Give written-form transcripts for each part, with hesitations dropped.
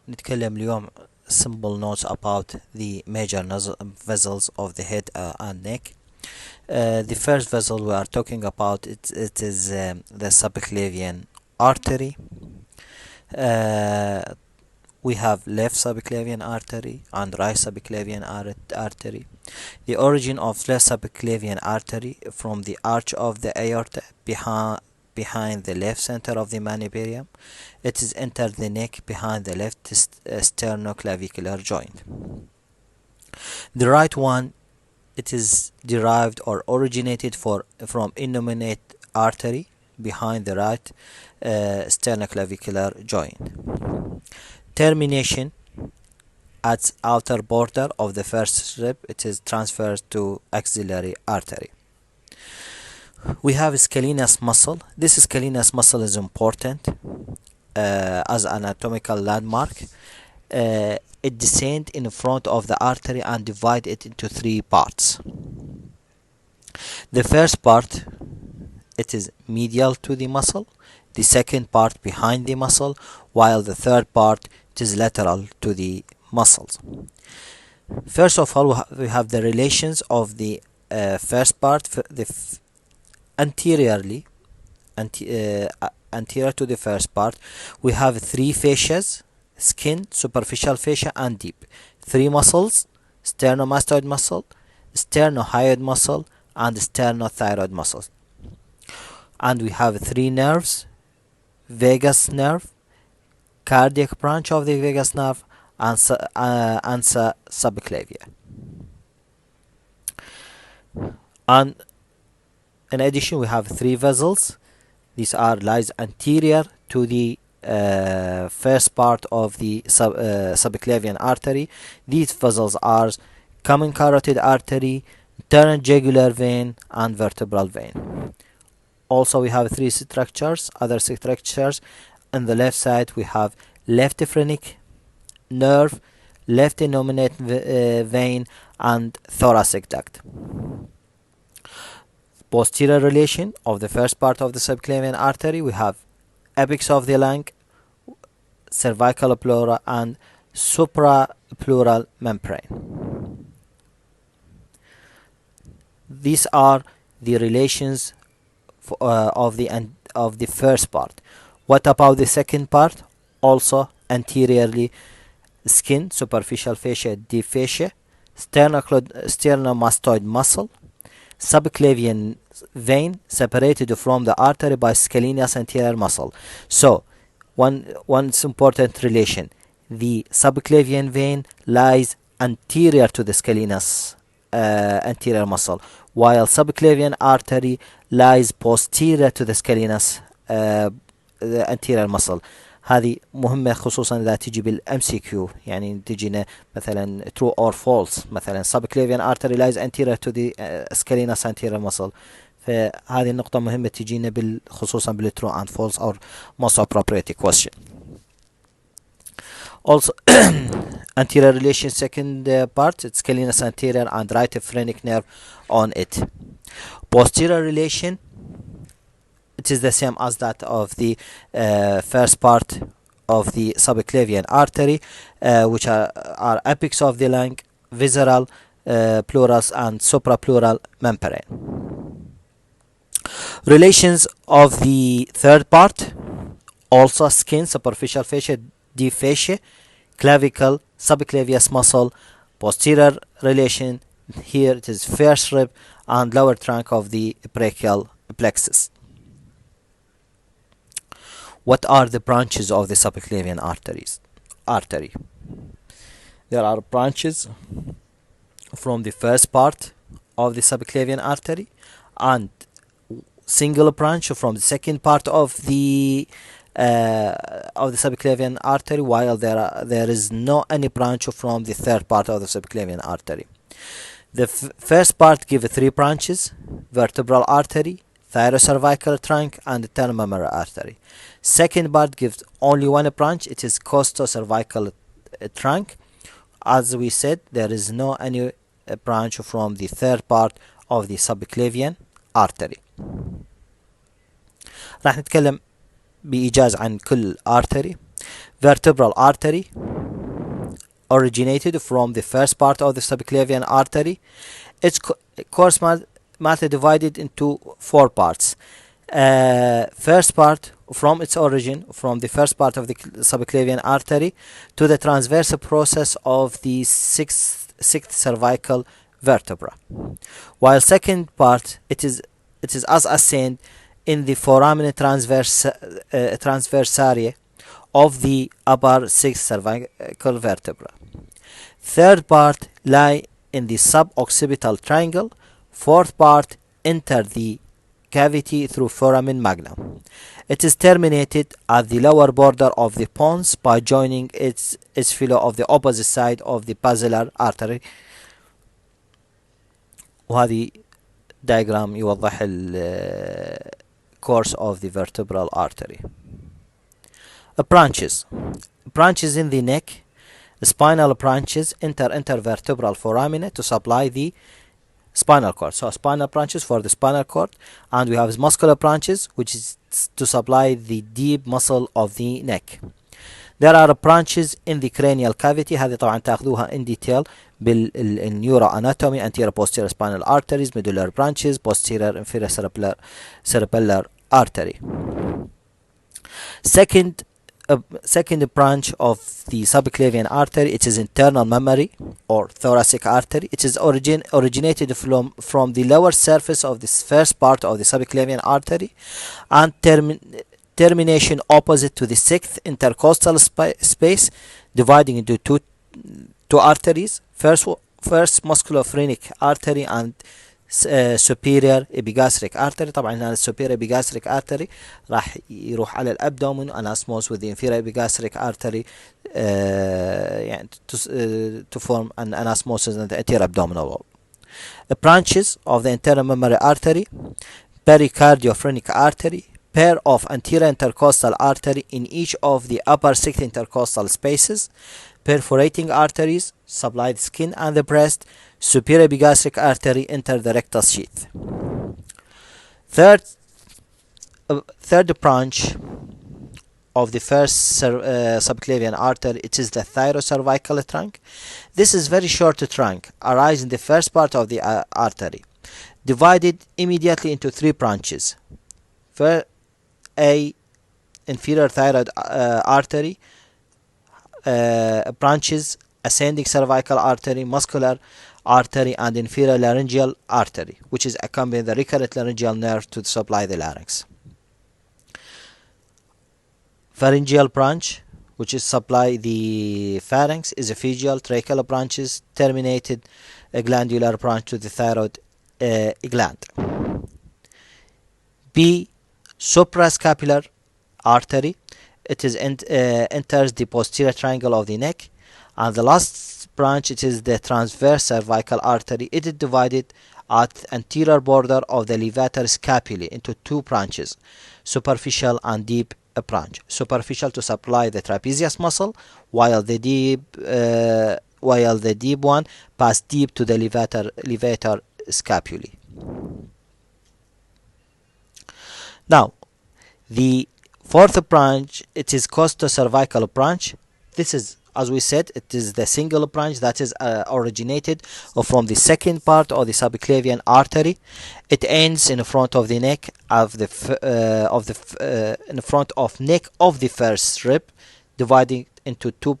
نتكلم اليوم simple notes about the major vessels of the head and neck. The first vessel we are talking about it is the subclavian artery. We have left subclavian artery and right subclavian artery. The origin of left subclavian artery from the arch of the aorta behind the left center of the manubrium. It is entered the neck behind the left sternoclavicular joint. The right one, it is derived or originated from innominate artery behind the right sternoclavicular joint. Termination at outer border of the first rib, it is transferred to axillary artery. We have Scalenes muscle. This Scalenes muscle is important as an anatomical landmark. It descends in front of the artery and divide it into three parts. The first part, it is medial to the muscle. The second part behind the muscle, while the third part it is lateral to the muscles. First of all, we have the relations of the first part. Anterior to the first part, we have three fascias: skin, superficial fascia, and deep. Three muscles: sternomastoid muscle, sternohyoid muscle, and sternothyroid muscles. And we have three nerves: vagus nerve, cardiac branch of the vagus nerve, and subclavia. And in addition, we have three vessels. These lies anterior to the first part of the subclavian artery. These vessels are common carotid artery, internal jugular vein, and vertebral vein. Also, we have three structures. Other structures. On the left side, we have left phrenic nerve, left innominate vein, and thoracic duct. Posterior relation of the first part of the subclavian artery, we have apex of the lung, cervical pleura, and suprapleural membrane. These are the relations of the first part. What about the second part? Also anteriorly, skin, superficial fascia, deep fascia, sternomastoid muscle, subclavian vein separated from the artery by scaleneus anterior muscle. So one important relation: the subclavian vein lies anterior to the scaleneus anterior muscle, while subclavian artery lies posterior to the scaleneus anterior muscle. هذه مهمة خصوصا إذا تجي بالام سي كيو، يعني تجينا مثلا true or false. مثلا subclavian artery lies anterior to the scaleneus anterior muscle، فهذه النقطة مهمة تجينا خصوصا true and false or most appropriate question. Also anterior relation, second part, it's scaleneus anterior and right phrenic nerve on it. Posterior relation, it is the same as that of the first part of the subclavian artery, which are apex of the lung, visceral, pleurus, and suprapleural membrane. Relations of the third part, also skin, superficial fascia, deep fascia, clavicle, subclavius muscle. Posterior relation, here it is first rib and lower trunk of the brachial plexus. What are the branches of the subclavian artery? There are branches from the first part of the subclavian artery and single branch from the second part of the subclavian artery, while there is no any branch from the third part of the subclavian artery. The first part gives three branches: vertebral artery, thyrocervical trunk, and terminal artery. Second part gives only one branch. It is costocervical trunk. As we said, there is no any branch from the third part of the subclavian artery. راح نتكلم بإيجاز عن كل artery. Vertebral Artery originated from the first part of the subclavian artery. Its course matter divided into 4 parts. First part, from its origin, from the first part of the subclavian artery to the transverse process of the sixth cervical vertebra. While second part, it is as ascend in the foramen transversaria of the upper 6th cervical vertebra. Third part lie in the suboccipital triangle. Fourth part enter the cavity through foramen magnum. It is terminated at the lower border of the pons by joining its fellow of the opposite side of the basilar artery. وهذه diagram يوضح course of the vertebral artery. Branches in the neck. Spinal branches enter intervertebral foramina to supply the spinal cord. So spinal branches for the spinal cord, and we have muscular branches which is to supply the deep muscle of the neck. There are branches in the cranial cavity. هذه طبعا تاخذوها in detail بالنيورو anatomy. Anterior posterior spinal arteries, medullary branches, posterior inferior cerebellar artery. Second branch of the subclavian artery, it is internal mammary or thoracic artery. It is originated from the lower surface of this first part of the subclavian artery and termination opposite to the 6th intercostal space, dividing into two arteries. First musculophrenic artery and superior epigastric artery. طبعا هنا superior epigastric artery راح يروح على الابدومن anasmos with the inferior epigastric artery يعني to form an anastomosis in the anterior abdominal wall. The branches of the internal mammary artery, pericardiophrenic artery, pair of anterior intercostal artery in each of the upper 6 intercostal spaces, perforating arteries supply the skin and the breast, superior epigastric artery enter the rectus sheath. Third branch of the first subclavian artery, it is the thyrocervical trunk. This is very short trunk, arise in the first part of the artery, divided immediately into 3 branches. A inferior thyroid artery, branches ascending cervical artery, muscular artery, and inferior laryngeal artery, which is accompanying the recurrent laryngeal nerve to supply the larynx. Pharyngeal branch, which is supply the pharynx, esophageal, tracheal branches, terminated a glandular branch to the thyroid gland. B, suprascapular artery. It is enters the posterior triangle of the neck. And the last branch, it is the transverse cervical artery. It is divided at anterior border of the levator scapulae into 2 branches, superficial and deep branch. Superficial to supply the trapezius muscle, while the deep one pass deep to the levator scapulae. Now, the fourth branch, it is costocervical branch. This is, as we said, it is the single branch that is originated from the second part of the subclavian artery. It ends in front of the neck in front of neck of the first rib, dividing into 2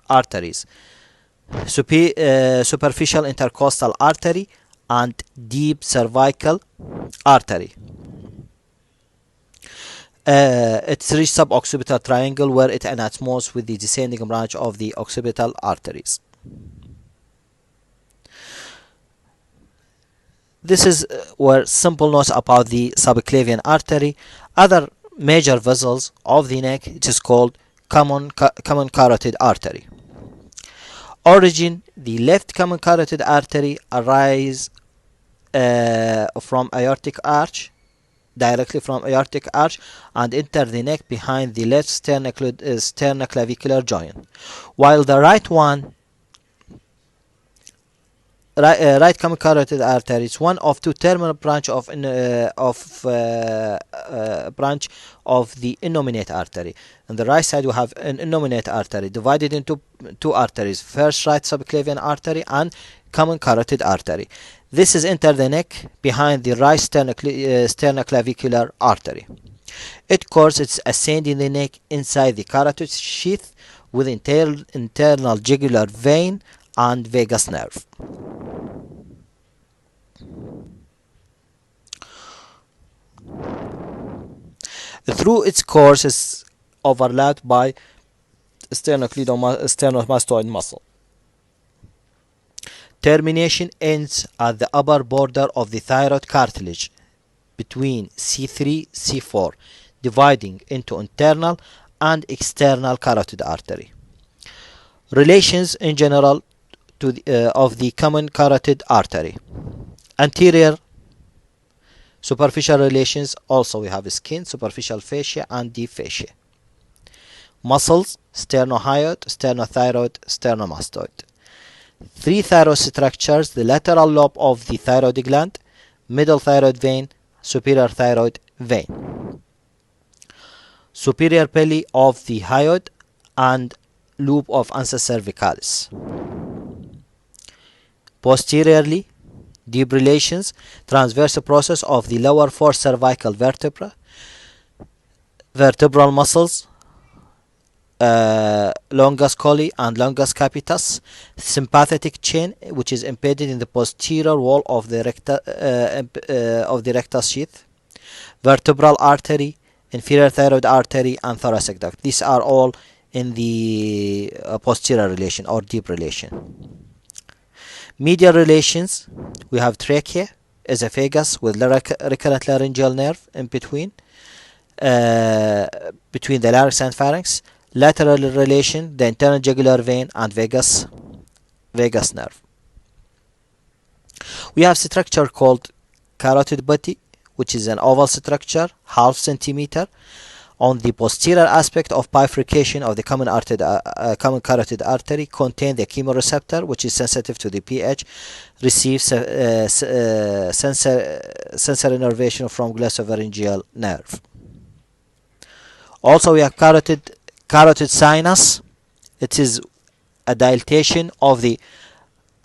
arteries: superficial intercostal artery and deep cervical artery. It's reached suboccipital triangle where it anasmos with the descending branch of the occipital arteries. This is where simple notes about the subclavian artery. Other major vessels of the neck, it is called common carotid artery. Origin: the left common carotid artery arise from aortic arch, directly from aortic arch, and enter the neck behind the left sternoclavicular joint, while the right one right common carotid artery is one of two terminal branch of branch of the innominate artery. On the right side we have an innominate artery divided into two arteries, first right subclavian artery and common carotid artery. This is enter the neck behind the right sternoclavicular artery. It course it's ascending the neck inside the carotid sheath with internal jugular vein and vagus nerve. Through its course is overlapped by sternocleidomastoid muscle. Termination ends at the upper border of the thyroid cartilage between C3 C4, dividing into internal and external carotid artery. Relations in general to of the common carotid artery. Anterior superficial relations, also we have skin, superficial fascia and deep fascia. Muscles, sternohyoid, sternothyroid, sternomastoid. Three thyroid structures, the lateral lobe of the thyroid gland, middle thyroid vein, superior thyroid vein. Superior belly of the hyoid and loop of ansa cervicalis. Posteriorly, deep relations, transverse process of the lower four cervical vertebra, vertebral muscles, longus colli and longus capitis, sympathetic chain which is embedded in the posterior wall of the rectus sheath, vertebral artery, inferior thyroid artery and thoracic duct. These are all in the posterior relation or deep relation. Medial relations, we have trachea, esophagus with recurrent laryngeal nerve in between the larynx and pharynx. Lateral relation, the internal jugular vein and vagus nerve. We have structure called carotid body, which is an oval structure, half centimeter, on the posterior aspect of bifurcation of the common carotid artery, contain the chemoreceptor, which is sensitive to the pH, receives sensory innervation from glossopharyngeal nerve. Also we have carotid sinus. It is a dilatation of the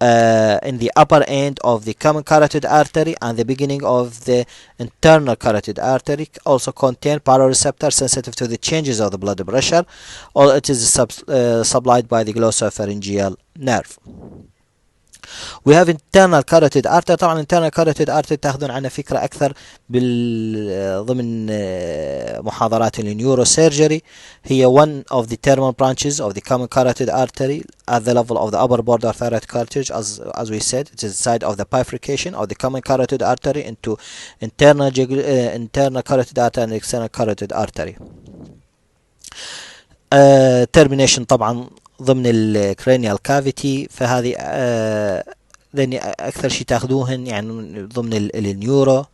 in the upper end of the common carotid artery and the beginning of the internal carotid artery. Also contain baroreceptor sensitive to the changes of the blood pressure, or it is supplied by the glossopharyngeal nerve. We have internal carotid artery. طبعا internal carotid artery تاخذون عنها فكرة أكثر ضمن محاضرات النيوروسيرجري. هي one of the terminal branches of the common carotid artery at the level of the upper border thyroid cartilage. As we said, it is the site of the bifurcation of the common carotid artery into internal carotid artery and external carotid artery. Termination طبعا ضمن الكرينيال كافيتي، فهذه لأن أكثر شيء تاخذوهن يعني ضمن النيورو،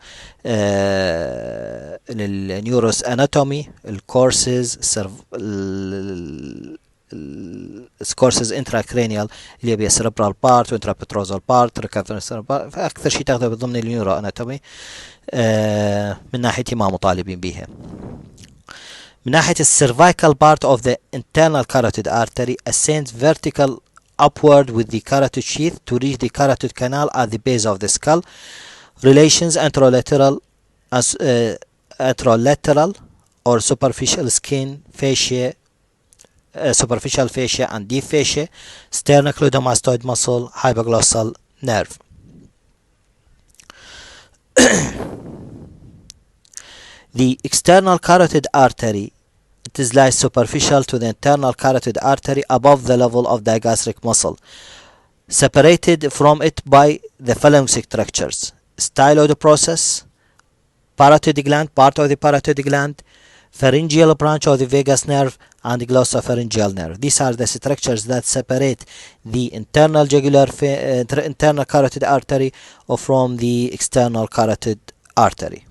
النيوروس اناتومي، الكورسز، الكورسز انتراكرينيال اللي هي سيربرال بارت وانترابتروزال بارت، فأكثر شيء تاخذوه ضمن النيورو اناتومي من ناحيتي ما مطالبين بها. من ناحية cervical part of the internal carotid artery ascends vertical upward with the carotid sheath to reach the carotid canal at the base of the skull. Relations anterolateral or superficial skin, fascia, superficial fascia and deep fascia, sternocleidomastoid muscle, hypoglossal nerve. The external carotid artery, it is lies superficial to the internal carotid artery above the level of digastric muscle, separated from it by the following structures: styloid process, parotid gland, part of the parotid gland, pharyngeal branch of the vagus nerve, and glossopharyngeal nerve. These are the structures that separate the internal internal carotid artery from the external carotid artery.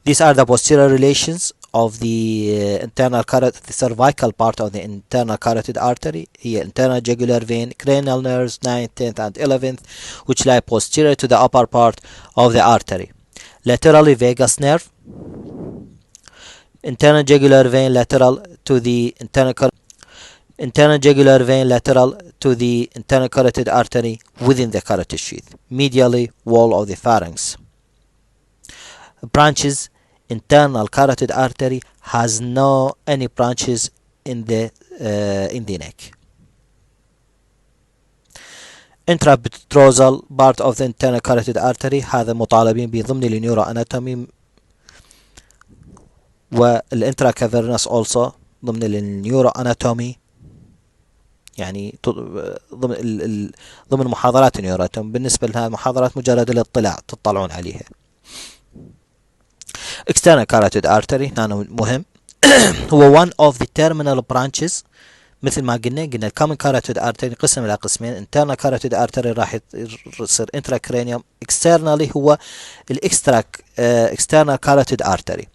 These are the posterior relations of the the cervical part of the internal carotid artery هي internal jugular vein, cranial nerves 9th, 10th and 11th, which lie posterior to the upper part of the artery. Laterally vagus nerve, internal jugular vein lateral to the internal jugular vein lateral to the internal carotid artery within the carotid sheath, medially wall of the pharynx. Branches, internal carotid artery has no any branches in the neck. Intrapetrosal part of the internal carotid artery هذا مطالبين بضمن النيورو اناتومي، والانترا كافيرنس also ضمن النيورو اناتومي، يعني ضمن محاضرات النيورو اناتومي. بالنسبه لهذه المحاضرات مجرد الاطلاع تطلعون عليها. external carotid artery هنا مهم هو one of the terminal branches. مثل ما قلنا الكومن كاروتيد ارتري ينقسم الى قسمين. internal carotid artery راح يصير intracranial. externally هو external carotid artery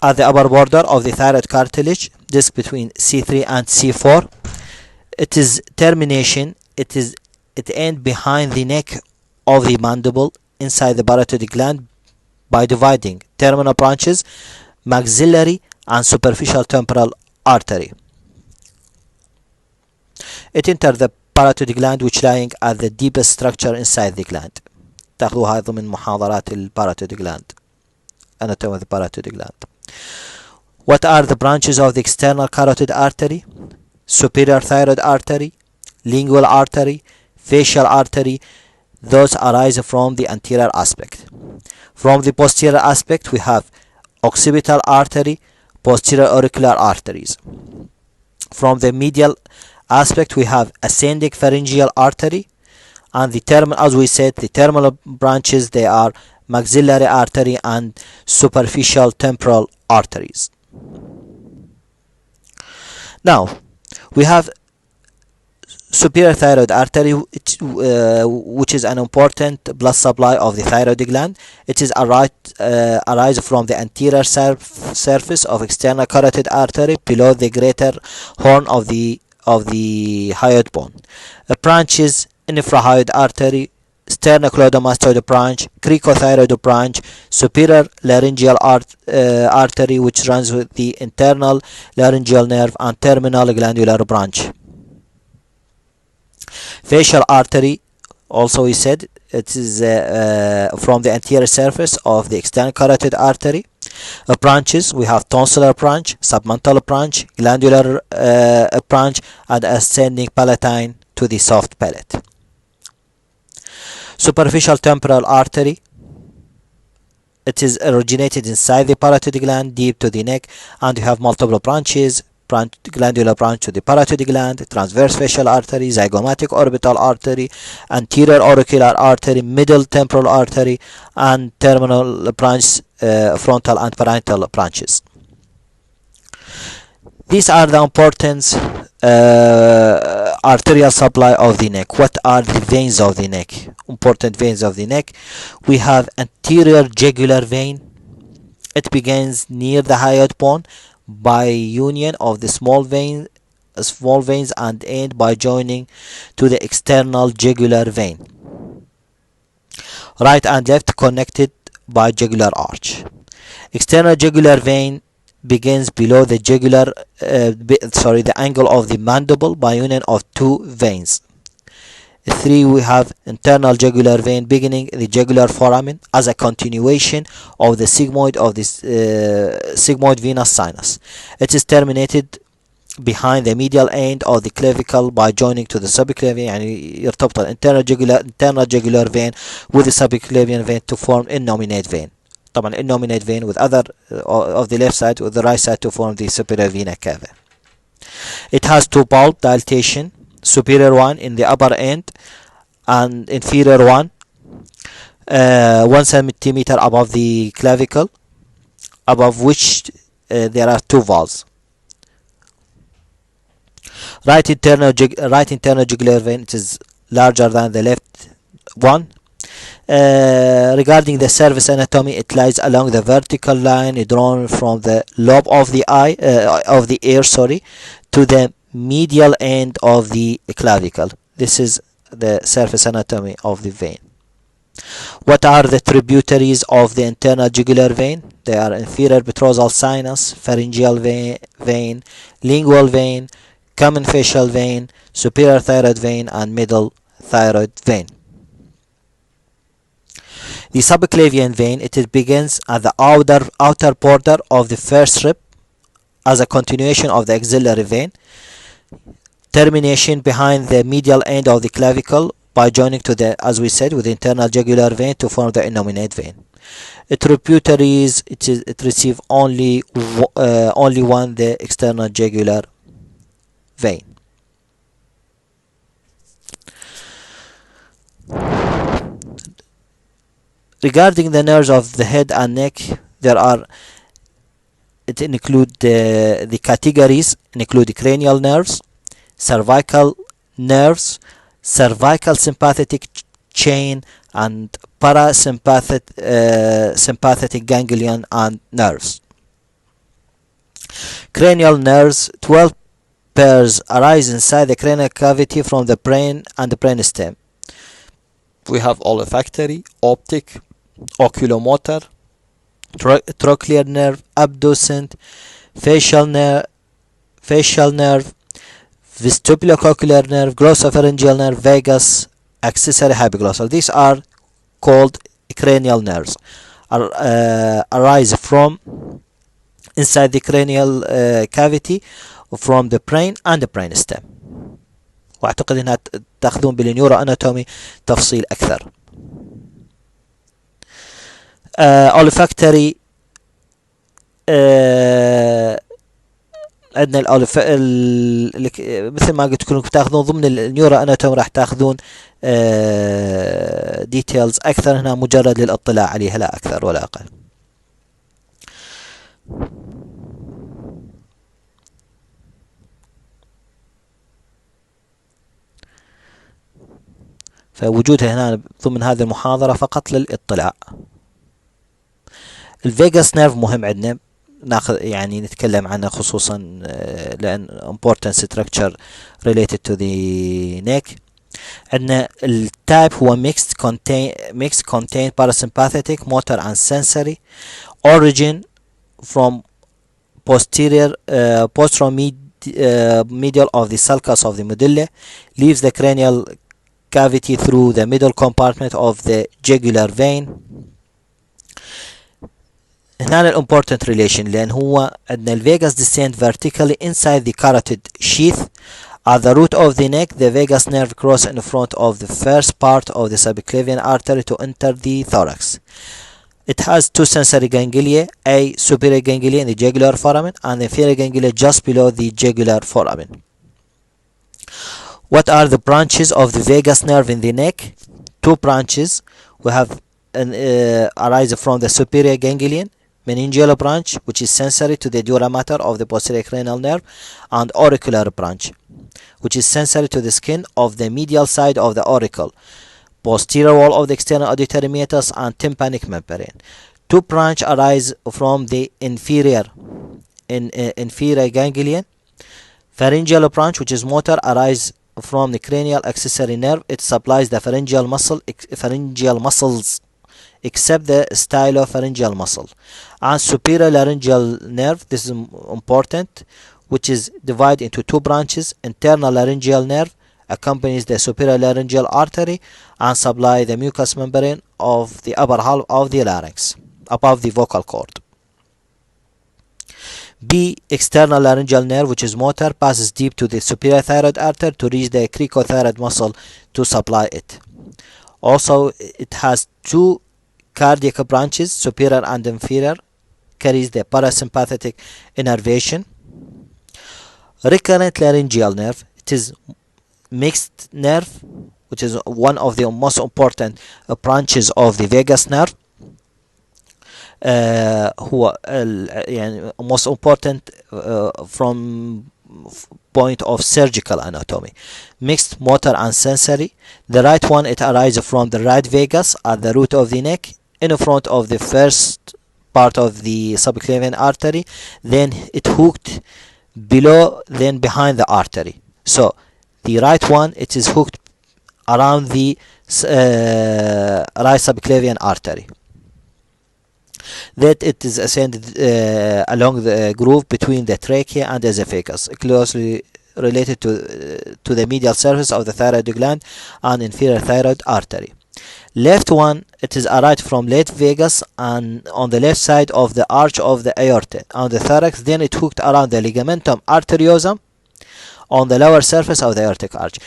at the upper border of the thyroid cartilage, disc between C3 and C4. It is termination. It ends behind the neck of the mandible inside the parotid gland by dividing terminal branches, maxillary and superficial temporal artery. It enters the parotid gland which lying at the deepest structure inside the gland. تاخذوها ضمن محاضرات البارotid gland. Anatomy of the parotid gland. What are the branches of the external carotid artery? Superior thyroid artery, lingual artery, facial artery. Those arise from the anterior aspect. From the posterior aspect we have occipital artery, posterior auricular arteries. From the medial aspect we have ascending pharyngeal artery, and the terminal, as we said, the terminal branches, they are maxillary artery and superficial temporal arteries. Now we have superior thyroid artery, which is an important blood supply of the thyroid gland. It is arise from the anterior surface of external carotid artery below the greater horn of the hyoid bone. Branches: infrahyoid artery, sternocleidomastoid branch, cricothyroid branch, superior laryngeal artery which runs with the internal laryngeal nerve, and terminal glandular branch. Facial artery, also we said, it is from the anterior surface of the external carotid artery. Branches: we have tonsillar branch, submental branch, glandular branch, and ascending palatine to the soft palate. Superficial temporal artery, it is originated inside the parotid gland deep to the neck, and you have multiple branches: glandular branch to the parotid gland, transverse facial artery, zygomatic orbital artery, anterior auricular artery, middle temporal artery, and terminal branch, frontal and parietal branches. These are the important arterial supply of the neck. What are the veins of the neck? Important veins of the neck. We have anterior jugular vein. It begins near the hyoid bone by union of the small veins and end by joining to the external jugular vein. Right and left connected by jugular arch. External jugular vein begins below the the angle of the mandible by union of two veins. 3. We have internal jugular vein beginning the jugular foramen as a continuation of the sigmoid of this sigmoid venous sinus. It is terminated behind the medial end of the clavicle by joining to the subclavian. يعني يرتبط internal jugular vein with the subclavian vein to form innominate vein. طبعا innominate vein with other of the left side with the right side to form the superior vena cava. It has two bulb dilatation, superior one in the upper end and inferior one 1 centimeter above the clavicle, above which there are two valves. Right internal jugular vein, it is larger than the left one. Regarding the surface anatomy, it lies along the vertical line drawn from the lobe of the ear, to the medial end of the clavicle. This is the surface anatomy of the vein. What are the tributaries of the internal jugular vein? They are inferior petrosal sinus, pharyngeal vein, lingual vein, common facial vein, superior thyroid vein, and middle thyroid vein. The subclavian vein, it begins at the outer border of the first rib as a continuation of the axillary vein, termination behind the medial end of the clavicle by joining to the, as we said, with the internal jugular vein to form the innominate vein. Tributaries, it receive only one, the external jugular vein. Regarding the nerves of the head and neck, it include the categories include cranial nerves, cervical nerves, cervical sympathetic chain, and parasympathetic ganglion and nerves. Cranial nerves, 12 pairs, arise inside the cranial cavity from the brain and the brainstem. We have olfactory, optic, oculomotor, trochlear nerve, abducent, facial nerve, vestibulocochlear nerve, glossopharyngeal nerve, vagus, accessory hypoglossal. These are called cranial nerves. Arise from inside the cranial cavity from the brain and the brainstem. واعتقد انها تاخذون بالنيورو اناتومي تفصيل اكثر. olfactory عندنا مثل ما قلت لكم تاخذون ضمن النيورو اناتومي راح تاخذون ديتيلز اكثر، هنا مجرد للاطلاع عليها لا اكثر ولا اقل. فوجودها هنا ضمن هذه المحاضرة فقط للاطلاع. الفيغاس نيرف مهم عندنا ناخذ يعني نتكلم عنه خصوصا لأن important structure related to the neck. عندنا التايب هو mixed contain parasympathetic, motor and sensory. Origin from posterior medial of the sulcus of the medulla, leaves the cranial cavity through the middle compartment of the jugular vein. هنا important relation لأن هو عندنا الفيغاس descend vertically inside the carotid sheath. At the root of the neck, the vagus nerve cross in front of the first part of the subclavian artery to enter the thorax. It has two sensory ganglia, a superior ganglia in the jugular foramen and the inferior ganglia just below the jugular foramen. What are the branches of the vagus nerve in the neck? Two branches. We have arise from the superior ganglion, meningeal branch, which is sensory to the dura mater of the posterior cranial nerve, and auricular branch, which is sensory to the skin of the medial side of the auricle, posterior wall of the external auditory meatus, and tympanic membrane. Two branches arise from the inferior ganglion. Pharyngeal branch, which is motor, arise from the cranial accessory nerve. It supplies the pharyngeal muscles except the stylopharyngeal muscle. And superior laryngeal nerve, this is important, which is divided into two branches. Internal laryngeal nerve accompanies the superior laryngeal artery and supply the mucous membrane of the upper half of the larynx above the vocal cord. B. External laryngeal nerve, which is motor, passes deep to the superior thyroid artery to reach the cricothyroid muscle to supply it. Also, it has two cardiac branches, superior and inferior, carries the parasympathetic innervation. Recurrent laryngeal nerve, it is mixed nerve, which is one of the most important branches of the vagus nerve. هو يعني most important from point of surgical anatomy. Mixed motor and sensory. The right one, it arises from the right vagus at the root of the neck, in front of the first part of the subclavian artery, then it hooked below, then behind the artery. So the right one, it is hooked around the right subclavian artery. That it is ascended along the groove between the trachea and esophagus, closely related to the medial surface of the thyroid gland and inferior thyroid artery. Left one, it is arrived from left vagus and on the left side of the arch of the aorta on the thorax, then it hooked around the ligamentum arteriosum on the lower surface of the aortic arch.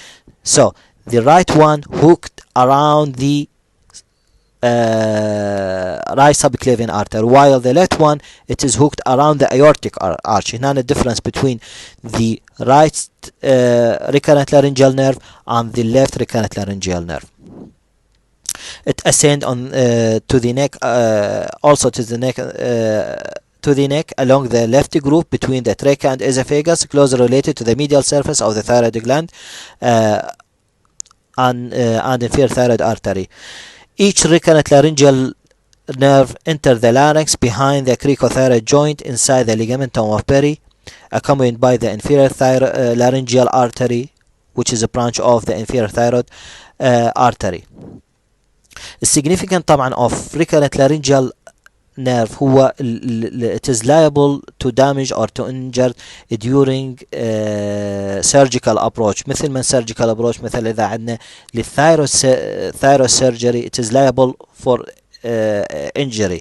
So the right one hooked around the right subclavian artery, while the left one, it is hooked around the aortic arch. Here's the difference between the right recurrent laryngeal nerve and the left recurrent laryngeal nerve. It ascends on to the neck, also to the neck along the left groove between the trachea and esophagus, closely related to the medial surface of the thyroid gland and inferior thyroid artery. Each recurrent laryngeal nerve enters the larynx behind the cricothyroid joint inside the ligamentum of Perry, accompanied by the inferior laryngeal artery, which is a branch of the inferior thyroid artery. الsignificant طبعا of recurrent laryngeal nerve هو it is liable to damage or to injure during surgical approach. مثل من surgical approach مثل إذا عندنا thyroid surgery, it is liable for injury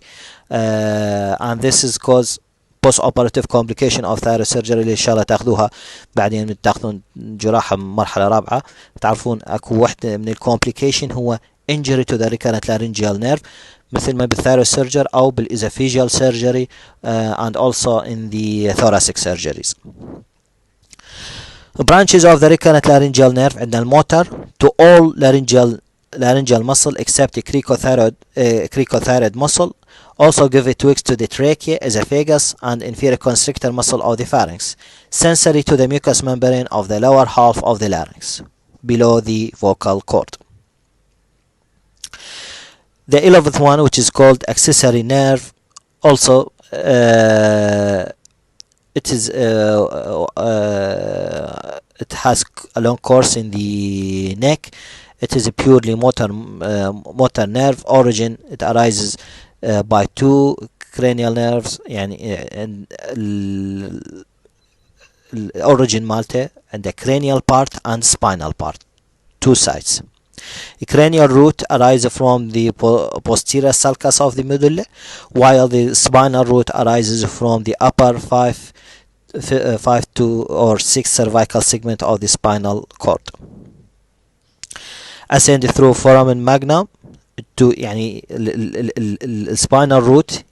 and this is cause post operative complication of thyroid surgery اللي إن شاء الله تاخذوها بعدين تاخذون جراحة مرحلة رابعة. تعرفون أكو واحدة من الcomplication هو injury to the recurrent laryngeal nerve مثل ما بالthyroid surgery أو بالesophageal surgery and also in the thoracic surgeries. Branches of the recurrent laryngeal nerve عندنا الموtor to all laryngeal muscle except the cricothyroid muscle. Also give twigs to the trachea, esophagus and inferior constrictor muscle of the pharynx. Sensory to the mucous membrane of the lower half of the larynx below the vocal cord. The 11th one, which is called accessory nerve, also it has a long course in the neck. It is a purely motor nerve. Origin, it arises by two cranial nerves, يعني origin مالته and the cranial part and spinal part, two sides. The cranial root arises from the posterior sulcus of the medulla, while the spinal root arises from the upper 5 to or 6 cervical segment of the spinal cord. Ascend through foramen magnum to يعني الspinal root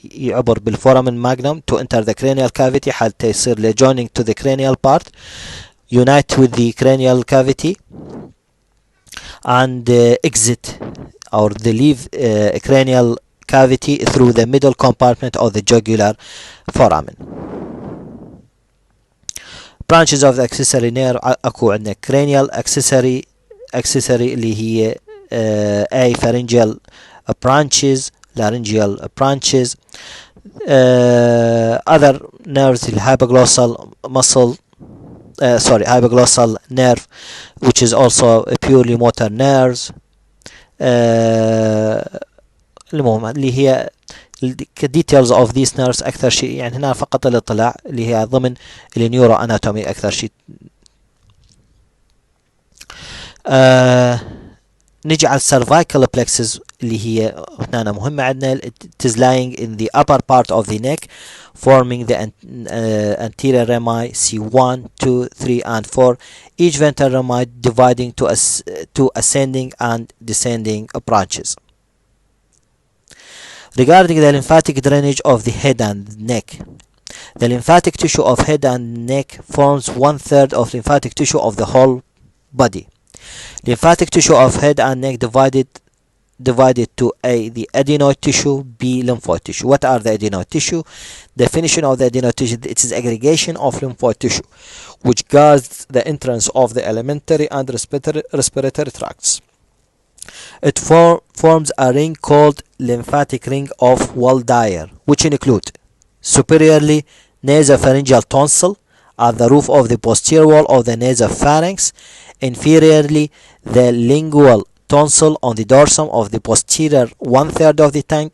يعبر بالforamen magnum to enter the cranial cavity حتى يصير joining to the cranial part, unite with the cranial cavity and exit or they leave cranial cavity through the middle compartment of the jugular foramen. Branches of the accessory nerve اكو عندنا cranial accessory اللي هي apharyngeal branches, laryngeal branches, other nerves الhypoglossal muscle hypoglossal nerve, which is also a purely motor nerves. المهم اللي هي details of these nerves أكثر شيء يعني هنا فقط الاطلاع اللي هي ضمن النيورو أناتومي أكثر شيء. نجي على cervical plexus اللي هي هنا مهمة عندنا. It is lying in the upper part of the neck forming the anterior rami C1, 2, 3 and 4, each ventral rami dividing to ascending and descending branches. Regarding the lymphatic drainage of the head and neck, the lymphatic tissue of head and neck forms 1/3 of lymphatic tissue of the whole body. Lymphatic tissue of head and neck divided to A, the adenoid tissue, B, lymphoid tissue. What are the adenoid tissue? Definition of the adenoid tissue: it is aggregation of lymphoid tissue which guards the entrance of the alimentary and respiratory tracts. It forms a ring called lymphatic ring of Waldeyer, which include superiorly nasopharyngeal tonsil at the roof of the posterior wall of the nasopharynx, inferiorly the lingual tonsil on the dorsum of the posterior 1/3 of the tongue,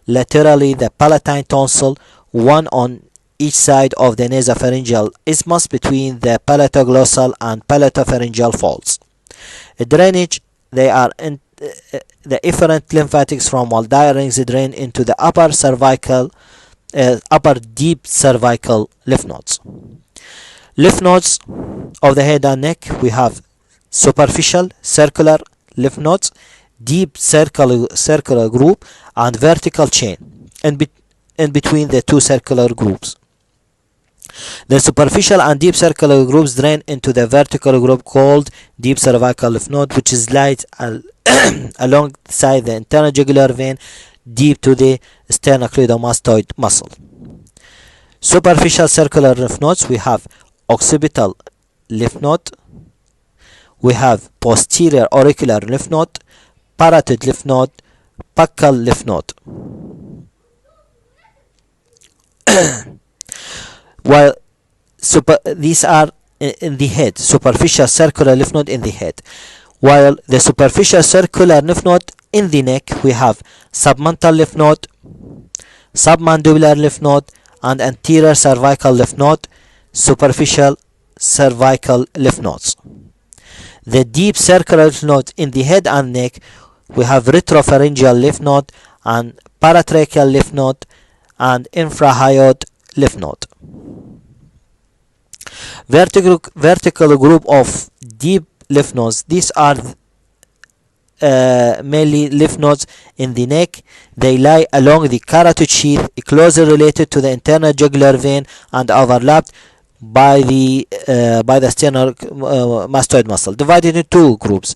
laterally the palatine tonsil, one on each side of the nasopharyngeal isthmus between the palatoglossal and palatopharyngeal folds. Drainage: they are the efferent lymphatics from Waldeyer rings drain into the upper deep cervical lymph nodes. Lymph nodes of the head and neck: we have superficial circular lymph nodes, deep circular group, and vertical chain in between the two circular groups. The superficial and deep circular groups drain into the vertical group called deep cervical lymph node, which is lies alongside the internal jugular vein deep to the sternocleidomastoid muscle. Superficial circular lymph nodes: we have occipital lymph node, we have posterior auricular lymph node, parotid lymph node, buccal lymph node. While these are in the head, superficial circular lymph node in the head. While the superficial circular lymph node in the neck, we have submental lymph node, submandibular lymph node, and anterior cervical lymph node, superficial cervical lymph nodes. The deep circular lymph node in the head and neck, we have retropharyngeal lymph node and paratracheal lymph node and infrahyoid lymph node. Vertical group of deep lymph nodes: these are mainly lymph nodes in the neck. They lie along the carotid sheath, closely related to the internal jugular vein and overlapped by the sternocleidomastoid muscle. Divided into two groups: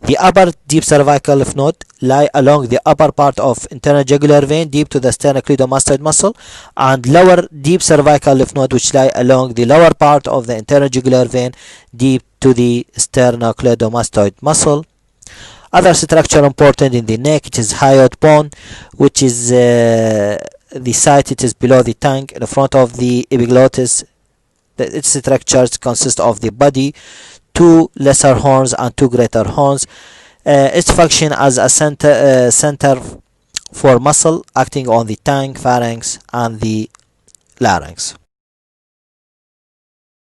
the upper deep cervical lymph node lie along the upper part of internal jugular vein deep to the sternocleidomastoid muscle, and lower deep cervical lymph node which lie along the lower part of the internal jugular vein deep to the sternocleidomastoid muscle. Other structure important in the neck: it is hyoid bone, which is the site it is below the tongue in front of the epiglottis. Its structures consist of the body, two lesser horns and two greater horns. Its function as a center for muscle acting on the tongue, pharynx, and the larynx.